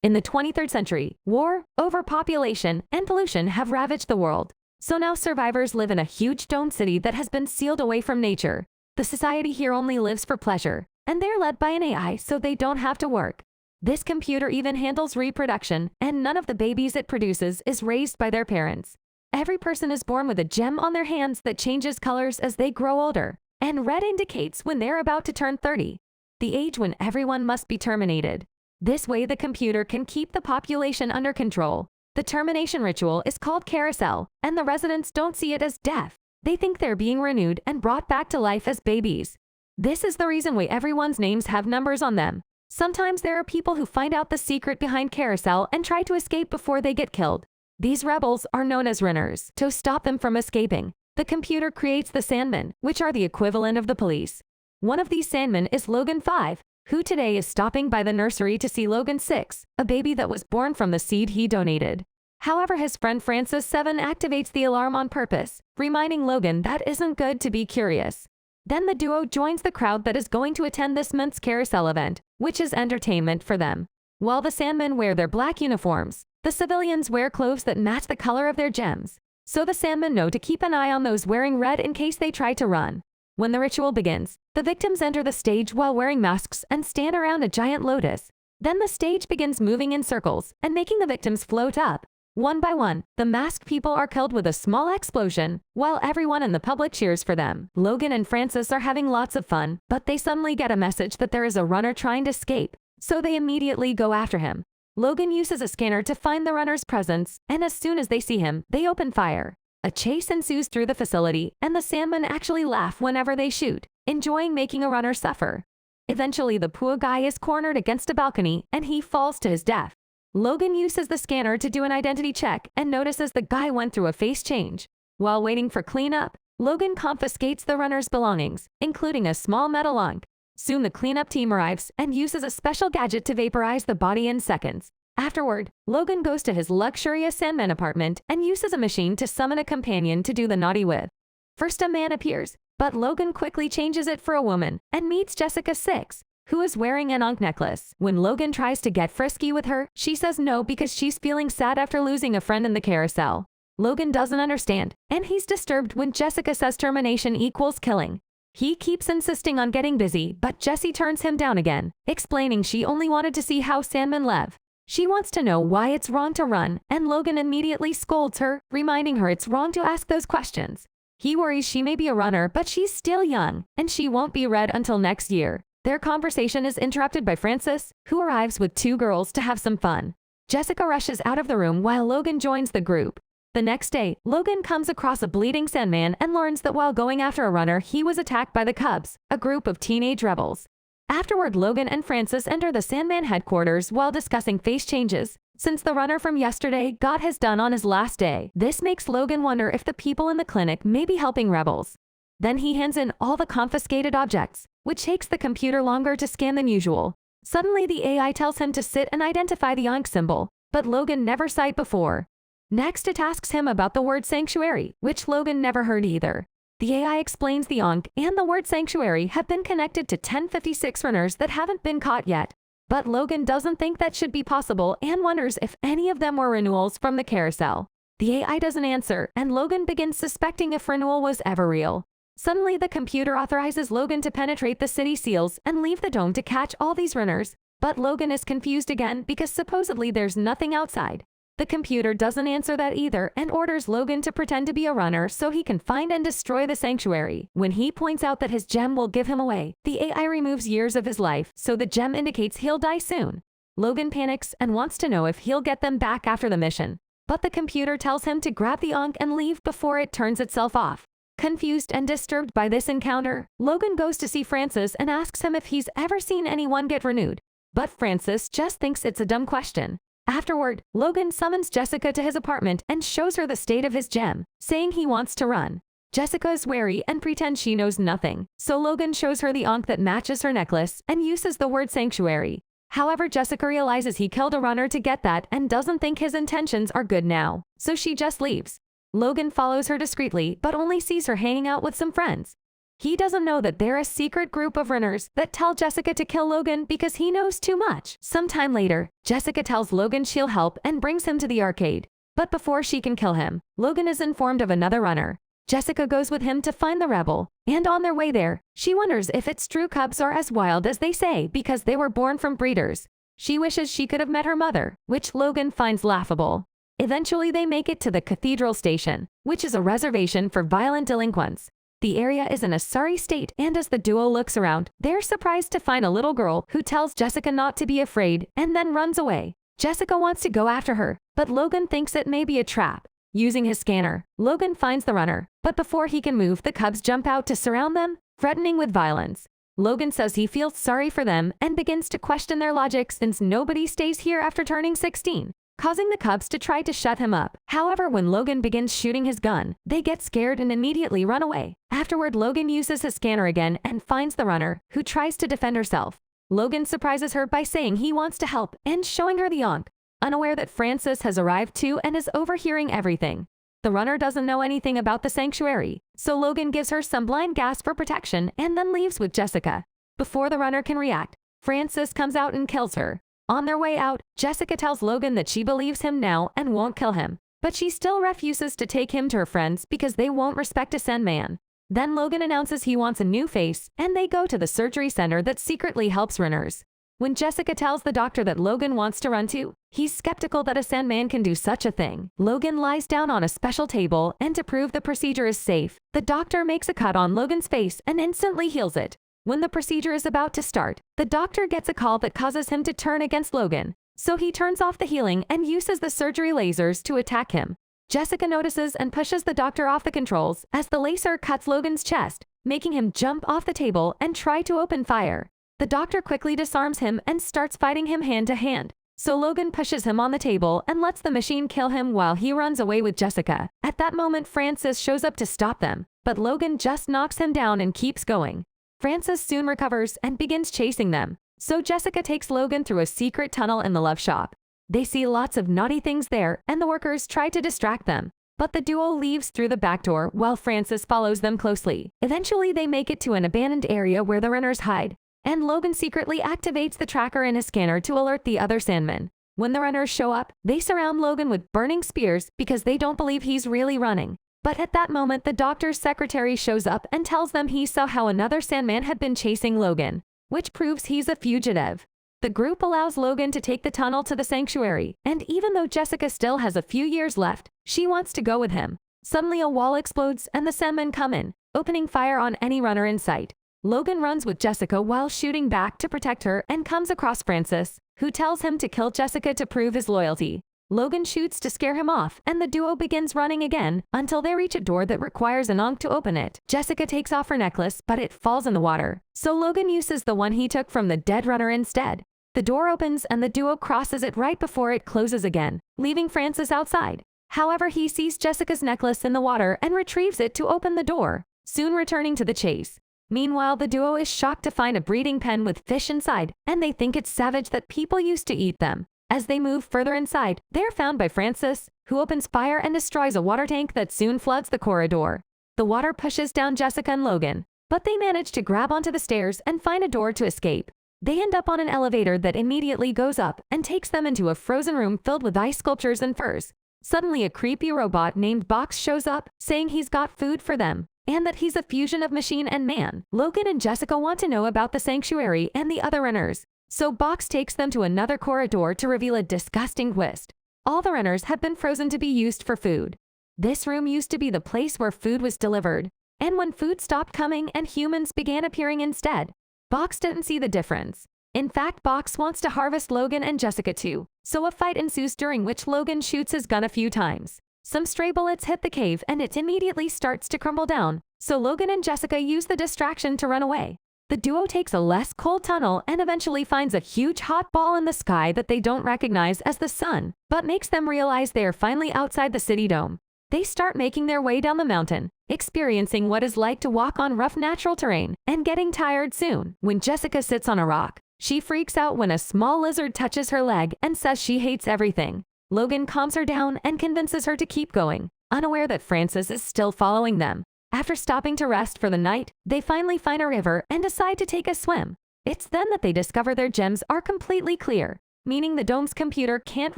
In the 23rd century, war, overpopulation, and pollution have ravaged the world. So now survivors live in a huge domed city that has been sealed away from nature. The society here only lives for pleasure, and they're led by an AI so they don't have to work. This computer even handles reproduction, and none of the babies it produces is raised by their parents. Every person is born with a gem on their hands that changes colors as they grow older, and red indicates when they're about to turn 30, the age when everyone must be terminated. This way the computer can keep the population under control. The termination ritual is called carousel, and the residents don't see it as death. They think they're being renewed and brought back to life as babies. This is the reason why everyone's names have numbers on them. Sometimes there are people who find out the secret behind carousel and try to escape before they get killed. These rebels are known as runners. To stop them from escaping, the computer creates the Sandmen, which are the equivalent of the police. One of these Sandmen is Logan 5, who today is stopping by the nursery to see Logan 6, a baby that was born from the seed he donated. However, his friend Francis 7 activates the alarm on purpose, reminding Logan that isn't good to be curious. Then the duo joins the crowd that is going to attend this month's carousel event, which is entertainment for them. While the Sandmen wear their black uniforms, the civilians wear clothes that match the color of their gems. So the Sandmen know to keep an eye on those wearing red in case they try to run. When the ritual begins, the victims enter the stage while wearing masks and stand around a giant lotus. Then the stage begins moving in circles and making the victims float up. One by one, the masked people are killed with a small explosion, while everyone in the public cheers for them. Logan and Francis are having lots of fun, but they suddenly get a message that there is a runner trying to escape, so they immediately go after him. Logan uses a scanner to find the runner's presence, and as soon as they see him, they open fire. A chase ensues through the facility, and the Sandmen actually laugh whenever they shoot, enjoying making a runner suffer. Eventually, the poor guy is cornered against a balcony, and he falls to his death. Logan uses the scanner to do an identity check and notices the guy went through a face change. While waiting for cleanup, Logan confiscates the runner's belongings, including a small metal ankh. Soon the cleanup team arrives and uses a special gadget to vaporize the body in seconds. Afterward, Logan goes to his luxurious Sandman apartment and uses a machine to summon a companion to do the naughty with. First a man appears, but Logan quickly changes it for a woman and meets Jessica 6, who is wearing an ankh necklace. When Logan tries to get frisky with her, she says no because she's feeling sad after losing a friend in the carousel. Logan doesn't understand, and he's disturbed when Jessica says termination equals killing. He keeps insisting on getting busy, but Jessie turns him down again, explaining she only wanted to see how Sandmen live. She wants to know why it's wrong to run, and Logan immediately scolds her, reminding her it's wrong to ask those questions. He worries she may be a runner, but she's still young, and she won't be red until next year. Their conversation is interrupted by Francis, who arrives with 2 girls to have some fun. Jessica rushes out of the room while Logan joins the group. The next day, Logan comes across a bleeding Sandman and learns that while going after a runner, he was attacked by the Cubs, a group of teenage rebels. Afterward, Logan and Francis enter the Sandman headquarters while discussing face changes, since the runner from yesterday God has done on his last day. This makes Logan wonder if the people in the clinic may be helping rebels. Then he hands in all the confiscated objects, which takes the computer longer to scan than usual. Suddenly, the AI tells him to sit and identify the ankh symbol, but Logan never saw it before. Next, it asks him about the word sanctuary, which Logan never heard either. The AI explains the ankh and the word sanctuary have been connected to 1056 runners that haven't been caught yet. But Logan doesn't think that should be possible and wonders if any of them were renewals from the carousel. The AI doesn't answer, and Logan begins suspecting if renewal was ever real. Suddenly, the computer authorizes Logan to penetrate the city seals and leave the dome to catch all these runners, but Logan is confused again because supposedly there's nothing outside. The computer doesn't answer that either and orders Logan to pretend to be a runner so he can find and destroy the sanctuary. When he points out that his gem will give him away, the AI removes years of his life, so the gem indicates he'll die soon. Logan panics and wants to know if he'll get them back after the mission, but the computer tells him to grab the ankh and leave before it turns itself off. Confused and disturbed by this encounter, Logan goes to see Francis and asks him if he's ever seen anyone get renewed. But Francis just thinks it's a dumb question. Afterward, Logan summons Jessica to his apartment and shows her the state of his gem, saying he wants to run. Jessica is wary and pretends she knows nothing, so Logan shows her the ankh that matches her necklace and uses the word sanctuary. However, Jessica realizes he killed a runner to get that and doesn't think his intentions are good now, so she just leaves. Logan follows her discreetly but only sees her hanging out with some friends. He doesn't know that they're a secret group of runners that tell Jessica to kill Logan because he knows too much. Sometime later, Jessica tells Logan she'll help and brings him to the arcade. But before she can kill him, Logan is informed of another runner. Jessica goes with him to find the rebel, and on their way there, she wonders if its true cubs are as wild as they say because they were born from breeders. She wishes she could have met her mother, which Logan finds laughable. Eventually they make it to the Cathedral Station, which is a reservation for violent delinquents. The area is in a sorry state, and as the duo looks around, they're surprised to find a little girl who tells Jessica not to be afraid and then runs away. Jessica wants to go after her, but Logan thinks it may be a trap. Using his scanner, Logan finds the runner, but before he can move, the cubs jump out to surround them, threatening with violence. Logan says he feels sorry for them and begins to question their logic since nobody stays here after turning 16, causing the cubs to try to shut him up. However, when Logan begins shooting his gun, they get scared and immediately run away. Afterward, Logan uses his scanner again and finds the runner, who tries to defend herself. Logan surprises her by saying he wants to help and showing her the Ankh, unaware that Francis has arrived too and is overhearing everything. The runner doesn't know anything about the sanctuary, so Logan gives her some blind gas for protection and then leaves with Jessica. Before the runner can react, Francis comes out and kills her. On their way out, Jessica tells Logan that she believes him now and won't kill him, but she still refuses to take him to her friends because they won't respect a Sandman. Then Logan announces he wants a new face, and they go to the surgery center that secretly helps runners. When Jessica tells the doctor that Logan wants to run too, he's skeptical that a Sandman can do such a thing. Logan lies down on a special table, and to prove the procedure is safe, the doctor makes a cut on Logan's face and instantly heals it. When the procedure is about to start, the doctor gets a call that causes him to turn against Logan, so he turns off the healing and uses the surgery lasers to attack him. Jessica notices and pushes the doctor off the controls as the laser cuts Logan's chest, making him jump off the table and try to open fire. The doctor quickly disarms him and starts fighting him hand to hand, so Logan pushes him on the table and lets the machine kill him while he runs away with Jessica. At that moment, Francis shows up to stop them, but Logan just knocks him down and keeps going. Francis soon recovers and begins chasing them, so Jessica takes Logan through a secret tunnel in the love shop. They see lots of naughty things there, and the workers try to distract them, but the duo leaves through the back door while Francis follows them closely. Eventually, they make it to an abandoned area where the runners hide, and Logan secretly activates the tracker in his scanner to alert the other Sandmen. When the runners show up, they surround Logan with burning spears because they don't believe he's really running. But at that moment, the doctor's secretary shows up and tells them he saw how another Sandman had been chasing Logan, which proves he's a fugitive. The group allows Logan to take the tunnel to the sanctuary, and even though Jessica still has a few years left, she wants to go with him. Suddenly a wall explodes and the Sandmen come in, opening fire on any runner in sight. Logan runs with Jessica while shooting back to protect her and comes across Francis, who tells him to kill Jessica to prove his loyalty. Logan shoots to scare him off, and the duo begins running again until they reach a door that requires an Ankh to open it. Jessica takes off her necklace, but it falls in the water, so Logan uses the one he took from the dead runner instead. The door opens and the duo crosses it right before it closes again, leaving Francis outside. However, he sees Jessica's necklace in the water and retrieves it to open the door, soon returning to the chase. Meanwhile, the duo is shocked to find a breeding pen with fish inside, and they think it's savage that people used to eat them. As they move further inside, they're found by Francis, who opens fire and destroys a water tank that soon floods the corridor. The water pushes down Jessica and Logan, but they manage to grab onto the stairs and find a door to escape. They end up on an elevator that immediately goes up and takes them into a frozen room filled with ice sculptures and furs. Suddenly, a creepy robot named Box shows up, saying he's got food for them, and that he's a fusion of machine and man. Logan and Jessica want to know about the sanctuary and the other runners, so Box takes them to another corridor to reveal a disgusting twist. All the runners have been frozen to be used for food. This room used to be the place where food was delivered, and when food stopped coming and humans began appearing instead, Box didn't see the difference. In fact, Box wants to harvest Logan and Jessica too, so a fight ensues during which Logan shoots his gun a few times. Some stray bullets hit the cave and it immediately starts to crumble down, so Logan and Jessica use the distraction to run away. The duo takes a less cold tunnel and eventually finds a huge hot ball in the sky that they don't recognize as the sun, but makes them realize they are finally outside the city dome. They start making their way down the mountain, experiencing what it's like to walk on rough natural terrain and getting tired soon. When Jessica sits on a rock, she freaks out when a small lizard touches her leg and says she hates everything. Logan calms her down and convinces her to keep going, unaware that Francis is still following them. After stopping to rest for the night, they finally find a river and decide to take a swim. It's then that they discover their gems are completely clear, meaning the dome's computer can't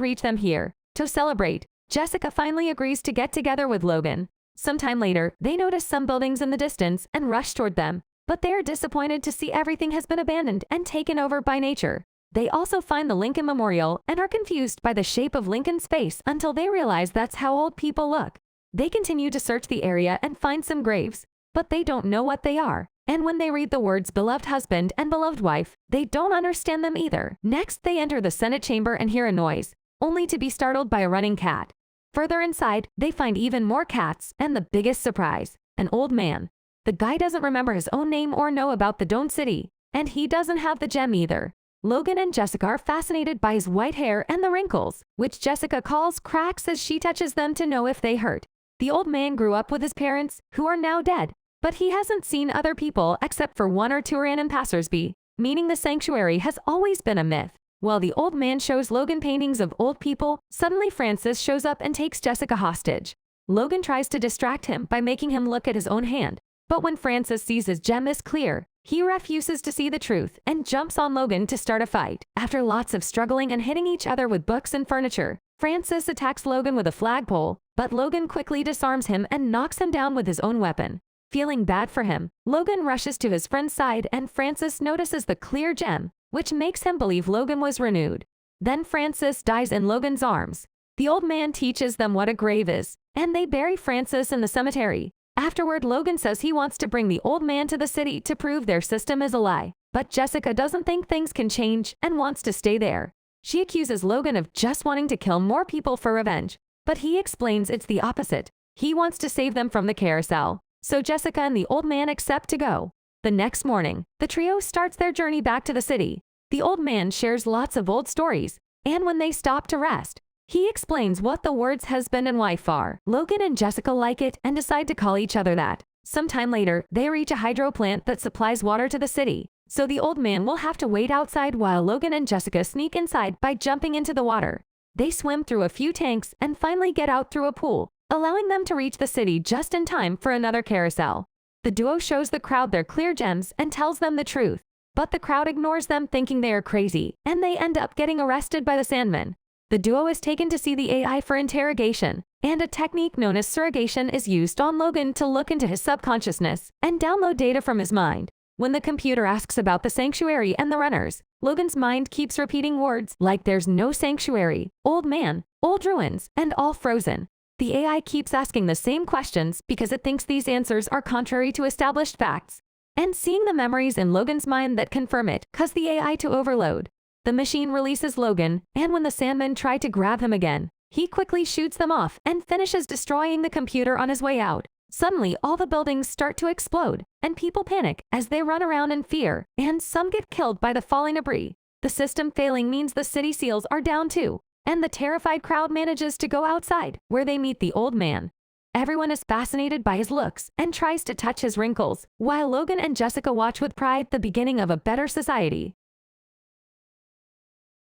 reach them here. To celebrate, Jessica finally agrees to get together with Logan. Sometime later, they notice some buildings in the distance and rush toward them, but they are disappointed to see everything has been abandoned and taken over by nature. They also find the Lincoln Memorial and are confused by the shape of Lincoln's face until they realize that's how old people look. They continue to search the area and find some graves, but they don't know what they are. And when they read the words beloved husband and beloved wife, they don't understand them either. Next, they enter the Senate chamber and hear a noise, only to be startled by a running cat. Further inside, they find even more cats and the biggest surprise, an old man. The guy doesn't remember his own name or know about the Dome City, and he doesn't have the gem either. Logan and Jessica are fascinated by his white hair and the wrinkles, which Jessica calls cracks as she touches them to know if they hurt. The old man grew up with his parents, who are now dead, but he hasn't seen other people except for one or two random passersby, meaning the sanctuary has always been a myth. While the old man shows Logan paintings of old people, suddenly Francis shows up and takes Jessica hostage. Logan tries to distract him by making him look at his own hand, but when Francis sees his gem is clear, he refuses to see the truth and jumps on Logan to start a fight. After lots of struggling and hitting each other with books and furniture, Francis attacks Logan with a flagpole, but Logan quickly disarms him and knocks him down with his own weapon. Feeling bad for him, Logan rushes to his friend's side and Francis notices the clear gem, which makes him believe Logan was renewed. Then Francis dies in Logan's arms. The old man teaches them what a grave is, and they bury Francis in the cemetery. Afterward, Logan says he wants to bring the old man to the city to prove their system is a lie, but Jessica doesn't think things can change and wants to stay there. She accuses Logan of just wanting to kill more people for revenge, but he explains it's the opposite. He wants to save them from the carousel. So Jessica and the old man accept to go. The next morning, the trio starts their journey back to the city. The old man shares lots of old stories, and when they stop to rest, he explains what the words husband and wife are. Logan and Jessica like it and decide to call each other that. Sometime later, they reach a hydro plant that supplies water to the city, so the old man will have to wait outside while Logan and Jessica sneak inside by jumping into the water. They swim through a few tanks and finally get out through a pool, allowing them to reach the city just in time for another carousel. The duo shows the crowd their clear gems and tells them the truth, but the crowd ignores them thinking they are crazy, and they end up getting arrested by the Sandmen. The duo is taken to see the AI for interrogation, and a technique known as surrogation is used on Logan to look into his subconsciousness and download data from his mind. When the computer asks about the sanctuary and the runners, Logan's mind keeps repeating words like there's no sanctuary, old man, old ruins, and all frozen. The AI keeps asking the same questions because it thinks these answers are contrary to established facts. And seeing the memories in Logan's mind that confirm it cause the AI to overload. The machine releases Logan, and when the Sandmen try to grab him again, he quickly shoots them off and finishes destroying the computer on his way out. Suddenly, all the buildings start to explode, and people panic as they run around in fear, and some get killed by the falling debris. The system failing means the city seals are down too, and the terrified crowd manages to go outside, where they meet the old man. Everyone is fascinated by his looks and tries to touch his wrinkles, while Logan and Jessica watch with pride the beginning of a better society.